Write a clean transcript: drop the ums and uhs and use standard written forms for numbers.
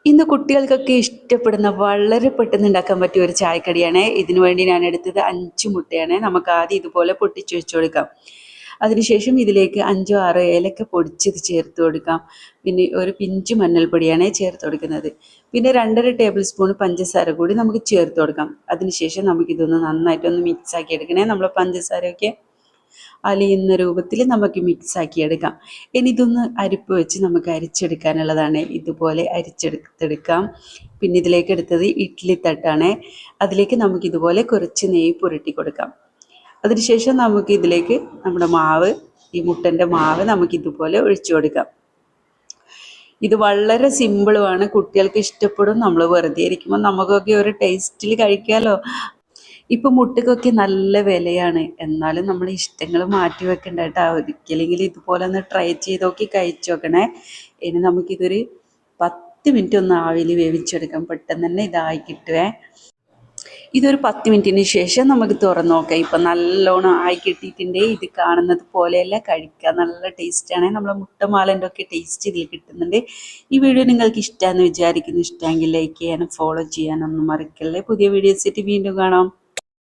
ഇന്ന് കുട്ടികൾക്കൊക്കെ ഇഷ്ടപ്പെടുന്ന വളരെ പെട്ടെന്ന് ഉണ്ടാക്കാൻ പറ്റിയ ഒരു ചായക്കടിയാണ്. ഇതിനു വേണ്ടി ഞാൻ എടുത്തത് 5 മുട്ടയാണ്. നമുക്ക് ആദ്യം ഇതുപോലെ പൊട്ടിച്ചു വെച്ച് കൊടുക്കാം. അതിനുശേഷം ഇതിലേക്ക് 5 6 ഏലക്ക പൊടിച്ചത് ചേർത്ത് കൊടുക്കാം. പിന്നെ ഒരു പിഞ്ച് മഞ്ഞൾപ്പൊടിയാണ് ചേർത്ത് കൊടുക്കുന്നത്. പിന്നെ 2.5 ടേബിൾ സ്പൂൺ പഞ്ചസാര കൂടി നമുക്ക് ചേർത്ത് കൊടുക്കാം. അതിനുശേഷം നമുക്കിതൊന്ന് നന്നായിട്ടൊന്ന് മിക്സ് ആക്കി എടുക്കണേ. നമ്മൾ പഞ്ചസാരയൊക്കെ അലിയുന്ന രൂപത്തിൽ നമുക്ക് മിക്സ് ആക്കി എടുക്കാം. ഇനി ഇതൊന്ന് അരിപ്പ് വെച്ച് നമുക്ക് അരിച്ചെടുക്കാനുള്ളതാണ്. ഇതുപോലെ അരിച്ചെടുത്തെടുക്കാം. പിന്നെ ഇതിലേക്ക് എടുത്തത് ഇഡ്ഡലി തട്ടാണ്. അതിലേക്ക് നമുക്ക് ഇതുപോലെ കുറച്ച് നെയ്യ് പുരട്ടി കൊടുക്കാം. അതിനുശേഷം നമുക്ക് ഇതിലേക്ക് നമ്മുടെ മാവ്, ഈ മുട്ടൻ്റെ മാവ് നമുക്ക് ഇതുപോലെ ഒഴിച്ചു കൊടുക്കാം. ഇത് വളരെ സിമ്പിളുമാണ്, കുട്ടികൾക്ക് ഇഷ്ടപ്പെടും. നമ്മൾ വെറുതെ ഇരിക്കുമ്പോൾ നമുക്കൊക്കെ ഒരു ടേസ്റ്റിൽ കഴിക്കാമല്ലോ. ഇപ്പം മുട്ടക്കൊക്കെ നല്ല വിലയാണ്. എന്നാലും നമ്മൾ ഇഷ്ടങ്ങൾ മാറ്റി വെക്കണ്ട കേട്ടോ. ഒരിക്കലെങ്കിലും ഇതുപോലെ ഒന്ന് ട്രൈ ചെയ്ത് നോക്കി കഴിച്ചു നോക്കണേ. ഇനി നമുക്കിതൊരു 10 മിനിറ്റ് ഒന്ന് ആവിയിൽ വേവിച്ചെടുക്കാം. പെട്ടെന്ന് തന്നെ ഇതായി കിട്ടുവേ. ഇതൊരു 10 മിനിറ്റിന് ശേഷം നമുക്ക് തുറന്ന് നോക്കാം. ഇപ്പം നല്ലോണം ആയി കിട്ടിയിട്ടുണ്ട്. ഇത് കാണുന്നത് പോലെയല്ല, കഴിക്കാൻ നല്ല ടേസ്റ്റാണ്. നമ്മളെ മുട്ടമാലൻ്റെ ഒക്കെ ടേസ്റ്റ് ഇതിൽ കിട്ടുന്നുണ്ട്. ഈ വീഡിയോ നിങ്ങൾക്ക് ഇഷ്ടമാണെന്ന് വിചാരിക്കുന്നു. ഇഷ്ടമെങ്കിൽ ലൈക്ക് ചെയ്യാനും ഫോളോ ചെയ്യാനൊന്നും മറക്കല്ലേ. പുതിയ വീഡിയോസ് ആയിട്ട് വീണ്ടും കാണാം.